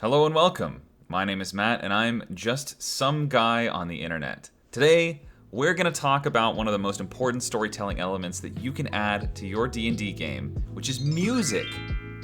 Hello and welcome. My name is Matt and I'm just some guy on the internet. Today, we're going to talk about one of the most important storytelling elements that you can add to your D&D game, which is music.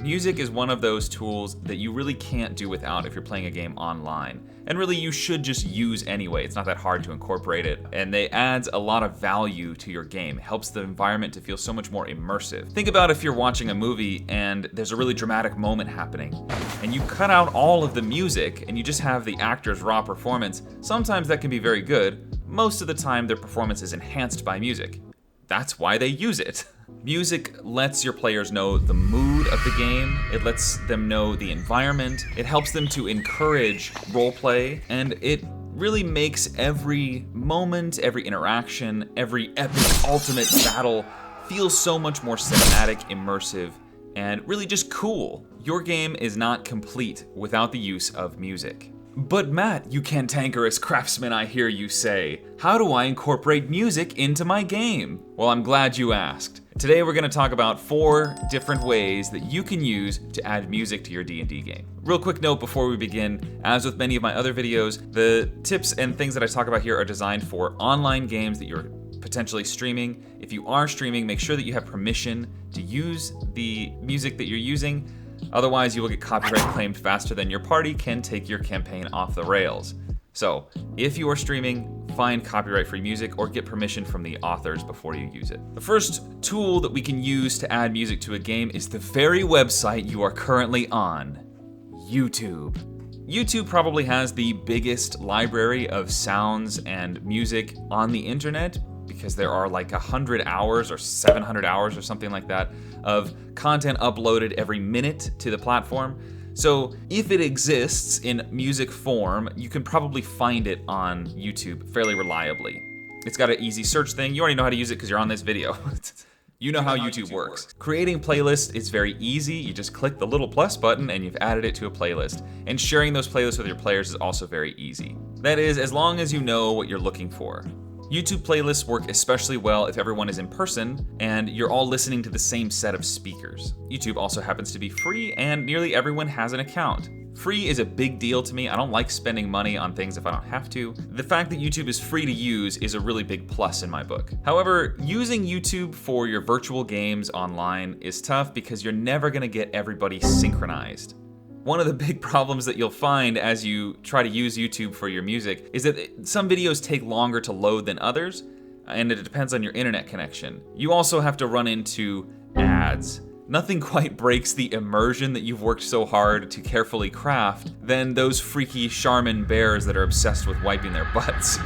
Music is one of those tools that you really can't do without if you're playing a game online. And really you should just use anyway. It's not that hard to incorporate it. And it adds a lot of value to your game. It helps the environment to feel so much more immersive. Think about if you're watching a movie and there's a really dramatic moment happening. And you cut out all of the music and you just have the actor's raw performance. Sometimes that can be very good. Most of the time their performance is enhanced by music. That's why they use it. Music lets your players know the mood of the game, it lets them know the environment, it helps them to encourage roleplay, and it really makes every moment, every interaction, every epic ultimate battle feel so much more cinematic, immersive, and really just cool. Your game is not complete without the use of music. But Matt, you cantankerous craftsman, I hear you say, how do I incorporate music into my game? Well, I'm glad you asked. Today we're going to talk about 4 different ways that you can use to add music to your D&D game. Real quick note before we begin, as with many of my other videos, the tips and things that I talk about here are designed for online games that you're potentially streaming. If you are streaming, make sure that you have permission to use the music that you're using. Otherwise, you will get copyright claimed faster than your party can take your campaign off the rails. So, if you are streaming, find copyright-free music or get permission from the authors before you use it. The first tool that we can use to add music to a game is the very website you are currently on, YouTube. YouTube probably has the biggest library of sounds and music on the internet because there are like 100 hours or 700 hours or something like that of content uploaded every minute to the platform. So if it exists in music form, you can probably find it on YouTube fairly reliably. It's got an easy search thing. You already know how to use it because you're on this video. You know how YouTube works. Creating playlists is very easy. You just click the little plus button and you've added it to a playlist. And sharing those playlists with your players is also very easy. That is, as long as you know what you're looking for. YouTube playlists work especially well if everyone is in person and you're all listening to the same set of speakers. YouTube also happens to be free and nearly everyone has an account. Free is a big deal to me. I don't like spending money on things if I don't have to. The fact that YouTube is free to use is a really big plus in my book. However, using YouTube for your virtual games online is tough because you're never gonna get everybody synchronized. One of the big problems that you'll find as you try to use YouTube for your music is that some videos take longer to load than others, and it depends on your internet connection. You also have to run into ads. Nothing quite breaks the immersion that you've worked so hard to carefully craft than those freaky Charmin bears that are obsessed with wiping their butts.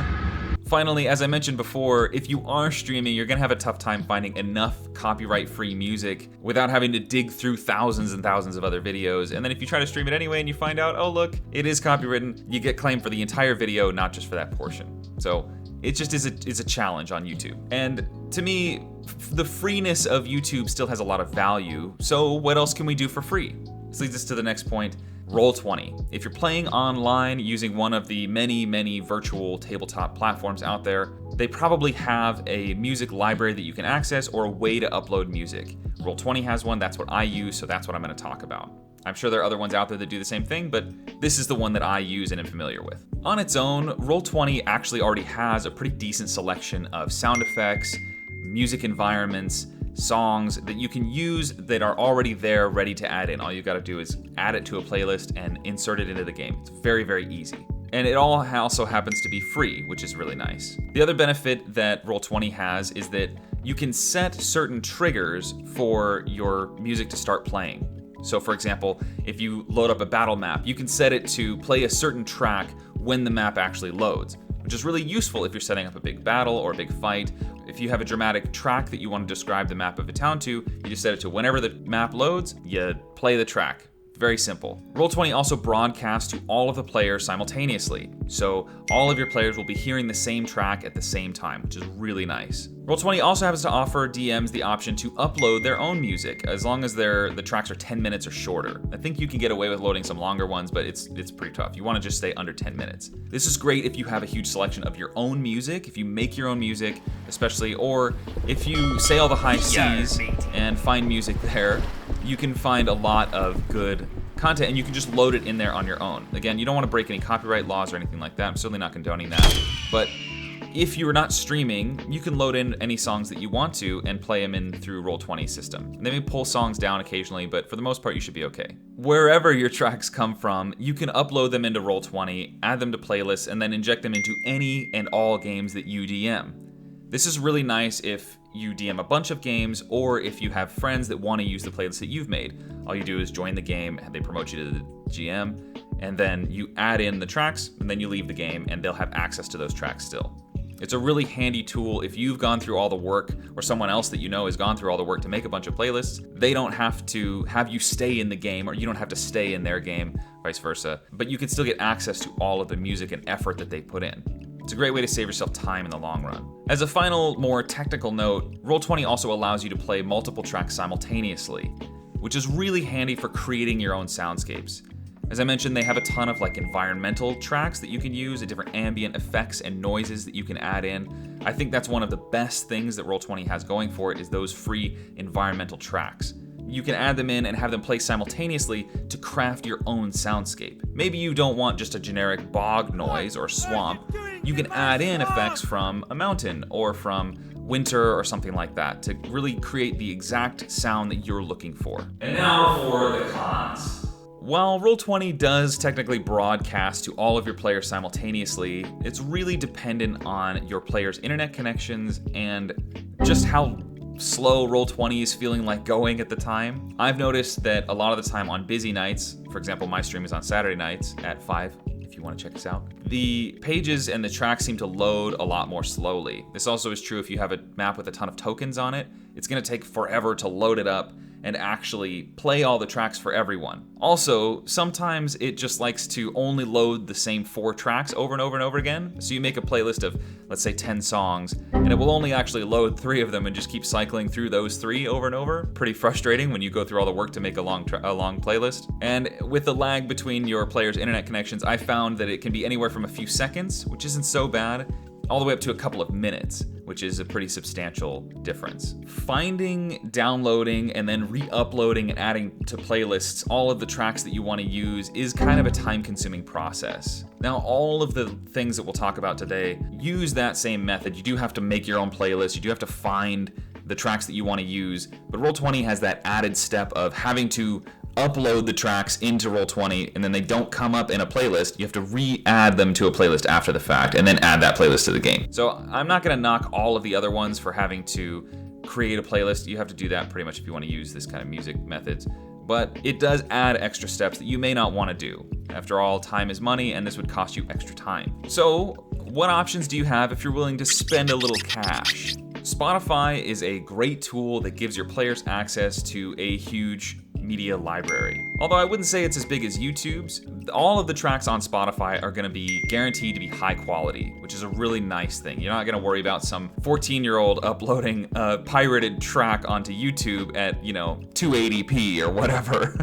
Finally, as I mentioned before, if you are streaming, you're gonna have a tough time finding enough copyright-free music without having to dig through thousands and thousands of other videos. And then if you try to stream it anyway and you find out, oh look, it is copywritten, you get claimed for the entire video, not just for that portion. So it just is a challenge on YouTube. And to me, the freeness of YouTube still has a lot of value. So what else can we do for free? This leads us to the next point. Roll20. If you're playing online using one of the many virtual tabletop platforms out there, they probably have a music library that you can access or a way to upload music. Roll20 has one, that's what I use, so that's what I'm going to talk about. I'm sure there are other ones out there that do the same thing, but this is the one that I use and am familiar with. On its own, Roll20 actually already has a pretty decent selection of sound effects, music environments, songs that you can use that are already there ready to add in. All you gotta do is add it to a playlist and insert it into the game. It's very easy. And it all also happens to be free, which is really nice. The other benefit that Roll20 has is that you can set certain triggers for your music to start playing. So for example, if you load up a battle map, you can set it to play a certain track when the map actually loads, which is really useful if you're setting up a big battle or a big fight. If you have a dramatic track that you want to describe the map of a town to, you just set it to whenever the map loads, you play the track. Very simple. Roll20 also broadcasts to all of the players simultaneously, so all of your players will be hearing the same track at the same time, which is really nice. Roll20 also happens to offer DMs the option to upload their own music, as long as the tracks are 10 minutes or shorter. I think you can get away with loading some longer ones, but it's pretty tough. You want to just stay under 10 minutes. This is great if you have a huge selection of your own music, if you make your own music, especially, or if you sail the high seas and find music there. You can find a lot of good content, and you can just load it in there on your own. Again, you don't want to break any copyright laws or anything like that. I'm certainly not condoning that. But if you're not streaming, you can load in any songs that you want to and play them in through Roll20's system. They may pull songs down occasionally, but for the most part, you should be okay. Wherever your tracks come from, you can upload them into Roll20, add them to playlists, and then inject them into any and all games that you DM. This is really nice if you DM a bunch of games, or if you have friends that want to use the playlist that you've made. All you do is join the game, and they promote you to the GM, and then you add in the tracks, and then you leave the game, and they'll have access to those tracks still. It's a really handy tool if you've gone through all the work, or someone else that you know has gone through all the work to make a bunch of playlists. They don't have to have you stay in the game, or you don't have to stay in their game, vice versa. But you can still get access to all of the music and effort that they put in. It's a great way to save yourself time in the long run. As a final, more technical note, Roll20 also allows you to play multiple tracks simultaneously, which is really handy for creating your own soundscapes. As I mentioned, they have a ton of environmental tracks that you can use, and different ambient effects and noises that you can add in. I think that's one of the best things that Roll20 has going for it, is those free environmental tracks. You can add them in and have them play simultaneously to craft your own soundscape. Maybe you don't want just a generic bog noise or swamp. You can add in effects from a mountain or from winter or something like that to really create the exact sound that you're looking for. And now for the cons. While Roll20 does technically broadcast to all of your players simultaneously, it's really dependent on your players' internet connections and just how slow Roll20 is feeling like going at the time. I've noticed that a lot of the time on busy nights, for example, my stream is on Saturday nights at 5, if you want to check us out, the pages and the tracks seem to load a lot more slowly. This also is true if you have a map with a ton of tokens on it. It's going to take forever to load it up and actually play all the tracks for everyone. Also, sometimes it just likes to only load the same 4 tracks over and over and over again. So you make a playlist of, let's say, 10 songs, and it will only actually load 3 of them and just keep cycling through those 3 over and over. Pretty frustrating when you go through all the work to make a long playlist. And with the lag between your players' internet connections, I found that it can be anywhere from a few seconds, which isn't so bad, all the way up to a couple of minutes, which is a pretty substantial difference. Finding, downloading, and then re-uploading and adding to playlists all of the tracks that you want to use is kind of a time-consuming process. Now, all of the things that we'll talk about today use that same method. You do have to make your own playlist, you do have to find the tracks that you want to use, but Roll20 has that added step of having to upload the tracks into Roll20, and then they don't come up in a playlist. You have to re-add them to a playlist after the fact, and then add that playlist to the game. So I'm not going to knock all of the other ones for having to create a playlist. You have to do that pretty much if you want to use this kind of music methods. But it does add extra steps that you may not want to do. After all, time is money, and this would cost you extra time. So what options do you have if you're willing to spend a little cash? Spotify is a great tool that gives your players access to a huge media library. Although I wouldn't say it's as big as YouTube's, all of the tracks on Spotify are going to be guaranteed to be high quality, which is a really nice thing. You're not going to worry about some 14-year-old uploading a pirated track onto YouTube at, 280p or whatever.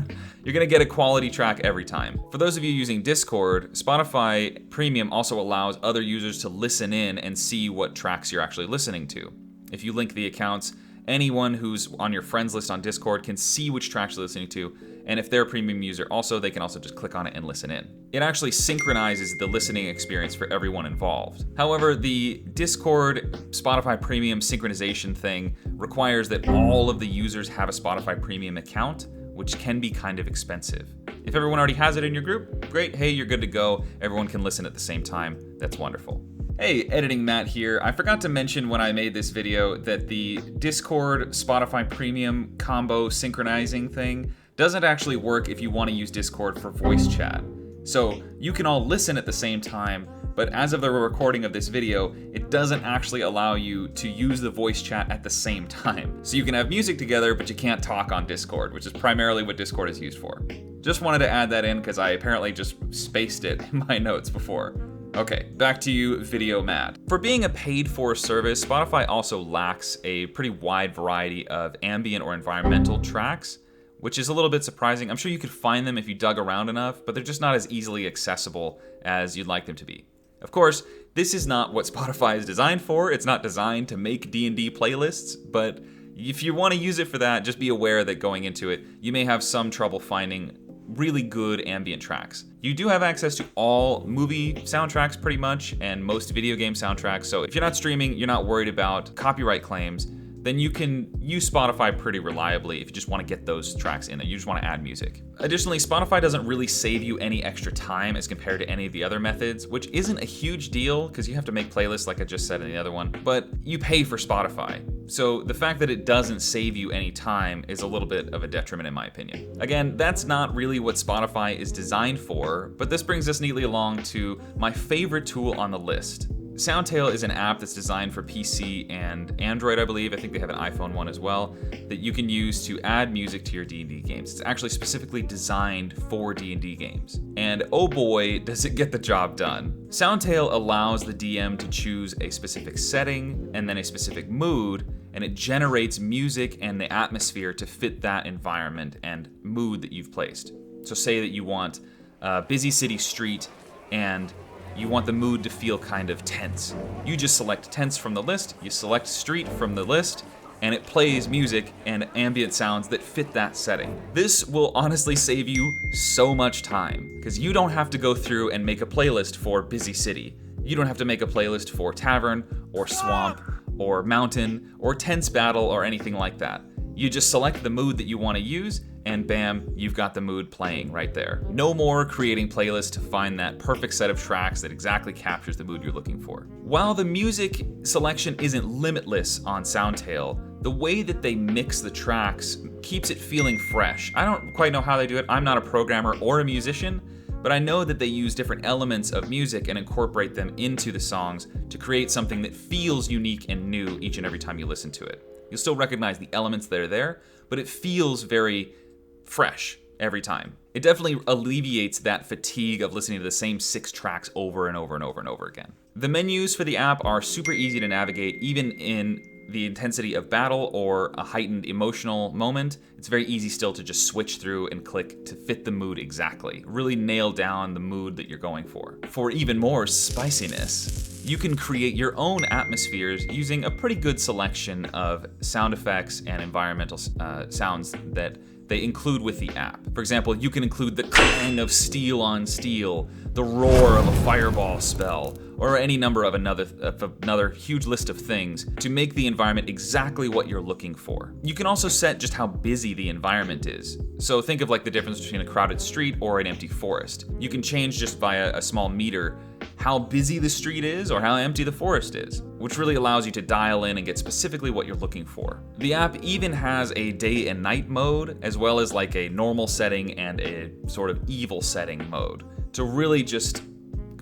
You're going to get a quality track every time. For those of you using Discord, Spotify Premium also allows other users to listen in and see what tracks you're actually listening to. If you link the accounts, anyone who's on your friends list on Discord can see which tracks you're listening to, and if they're a premium user they can also just click on it and listen in. It actually synchronizes the listening experience for everyone involved. However, the Discord Spotify Premium synchronization thing requires that all of the users have a Spotify Premium account, which can be kind of expensive. If everyone already has it in your group, great, hey, you're good to go. Everyone can listen at the same time. That's wonderful. Hey, Editing Matt here. I forgot to mention when I made this video that the Discord Spotify Premium combo synchronizing thing doesn't actually work if you want to use Discord for voice chat. So you can all listen at the same time, but as of the recording of this video, it doesn't actually allow you to use the voice chat at the same time. So you can have music together, but you can't talk on Discord, which is primarily what Discord is used for. Just wanted to add that in because I apparently just spaced it in my notes before. Okay, back to you, Video Matt. For being a paid-for service, Spotify also lacks a pretty wide variety of ambient or environmental tracks, which is a little bit surprising. I'm sure you could find them if you dug around enough, but they're just not as easily accessible as you'd like them to be. Of course, this is not what Spotify is designed for. It's not designed to make D&D playlists, but if you want to use it for that, just be aware that going into it, you may have some trouble finding really good ambient tracks. You do have access to all movie soundtracks pretty much, and most video game soundtracks, so if you're not streaming, you're not worried about copyright claims, then you can use Spotify pretty reliably if you just want to get those tracks in there. You just want to add music. Additionally, Spotify doesn't really save you any extra time as compared to any of the other methods, which isn't a huge deal because you have to make playlists like I just said in the other one, but you pay for Spotify. So the fact that it doesn't save you any time is a little bit of a detriment in my opinion. Again, that's not really what Spotify is designed for, but this brings us neatly along to my favorite tool on the list. Soundtail is an app that's designed for PC and Android, I believe. I think they have an iPhone one as well, that you can use to add music to your D&D games. It's actually specifically designed for D&D games. And oh boy, does it get the job done. Soundtail allows the DM to choose a specific setting and then a specific mood, and it generates music and the atmosphere to fit that environment and mood that you've placed. So say that you want a busy city street and you want the mood to feel kind of tense. You just select tense from the list, you select street from the list, and it plays music and ambient sounds that fit that setting. This will honestly save you so much time, because you don't have to go through and make a playlist for busy city. You don't have to make a playlist for tavern, or swamp, or mountain, or tense battle, or anything like that. You just select the mood that you want to use, and bam, you've got the mood playing right there. No more creating playlists to find that perfect set of tracks that exactly captures the mood you're looking for. While the music selection isn't limitless on Soundtail, the way that they mix the tracks keeps it feeling fresh. I don't quite know how they do it. I'm not a programmer or a musician, but I know that they use different elements of music and incorporate them into the songs to create something that feels unique and new each and every time you listen to it. You'll still recognize the elements that are there, but it feels very fresh every time. It definitely alleviates that fatigue of listening to the same 6 tracks over and over and over and over again. The menus for the app are super easy to navigate, even in the intensity of battle or a heightened emotional moment. It's very easy still to just switch through and click to fit the mood exactly. Really nail down the mood that you're going for. For even more spiciness, you can create your own atmospheres using a pretty good selection of sound effects and environmental sounds that they include with the app. For example, you can include the clang of steel on steel, the roar of a fireball spell, or any number of another huge list of things to make the environment exactly what you're looking for. You can also set just how busy the environment is. So think of like the difference between a crowded street or an empty forest. You can change just via a small meter how busy the street is or how empty the forest is, which really allows you to dial in and get specifically what you're looking for. The app even has a day and night mode, as well as like a normal setting and a sort of evil setting mode, to really just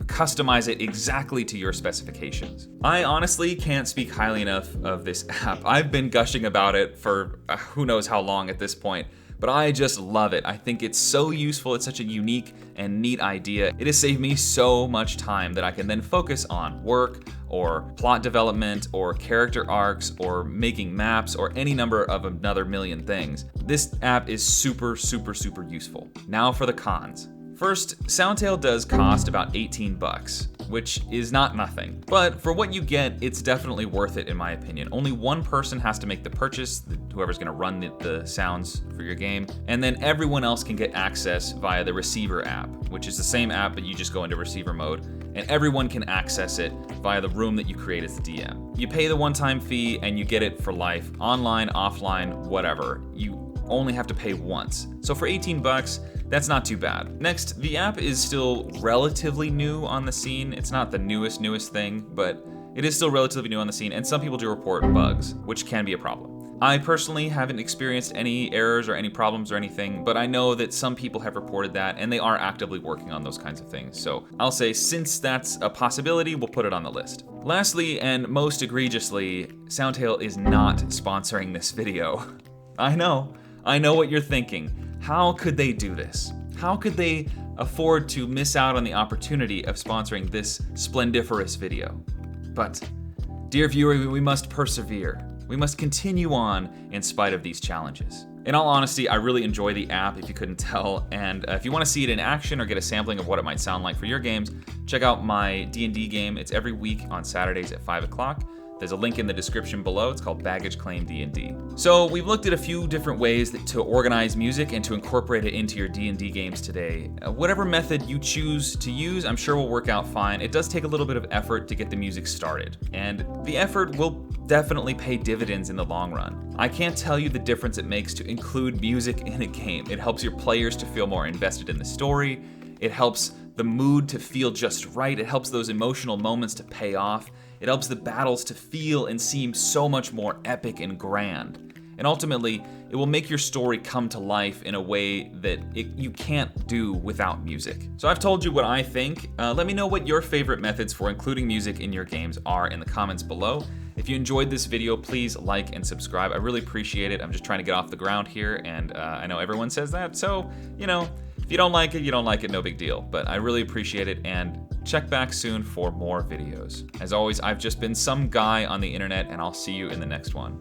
customize it exactly to your specifications. I honestly can't speak highly enough of this app. I've been gushing about it for who knows how long at this point, but I just love it. I think it's so useful. It's such a unique and neat idea. It has saved me so much time that I can then focus on work or plot development or character arcs or making maps or any number of another million things. This app is super, super, super useful. Now for the cons. First, Soundtail does cost about 18 bucks, which is not nothing. But for what you get, it's definitely worth it in my opinion. Only one person has to make the purchase, whoever's gonna run the sounds for your game, and then everyone else can get access via the receiver app, which is the same app, but you just go into receiver mode, and everyone can access it via the room that you create as the DM. You pay the one-time fee and you get it for life, online, offline, whatever. You only have to pay once. So for 18 bucks, that's not too bad. Next, the app is still relatively new on the scene. It's not the newest thing, but it is still relatively new on the scene, and some people do report bugs, which can be a problem. I personally haven't experienced any errors or any problems or anything, but I know that some people have reported that, and they are actively working on those kinds of things. So I'll say since that's a possibility, we'll put it on the list. Lastly, and most egregiously, Soundtail is not sponsoring this video. I know what you're thinking. How could they do this? How could they afford to miss out on the opportunity of sponsoring this splendiferous video? But, dear viewer, we must persevere. We must continue on in spite of these challenges. In all honesty, I really enjoy the app, if you couldn't tell, and if you want to see it in action or get a sampling of what it might sound like for your games, check out my D&D game. It's every week on Saturdays at 5 o'clock. There's a link in the description below. It's called Baggage Claim D&D. So we've looked at a few different ways to organize music and to incorporate it into your D&D games today. Whatever method you choose to use, I'm sure will work out fine. It does take a little bit of effort to get the music started, and the effort will definitely pay dividends in the long run. I can't tell you the difference it makes to include music in a game. It helps your players to feel more invested in the story. It helps the mood to feel just right. It helps those emotional moments to pay off. It helps the battles to feel and seem so much more epic and grand. And ultimately, it will make your story come to life in a way that you can't do without music. So I've told you what I think. Let me know what your favorite methods for including music in your games are in the comments below. If you enjoyed this video, please like and subscribe. I really appreciate it. I'm just trying to get off the ground here, and I know everyone says that, so, if you don't like it, you don't like it, no big deal. But I really appreciate it, and check back soon for more videos. As always, I've just been some guy on the internet, and I'll see you in the next one.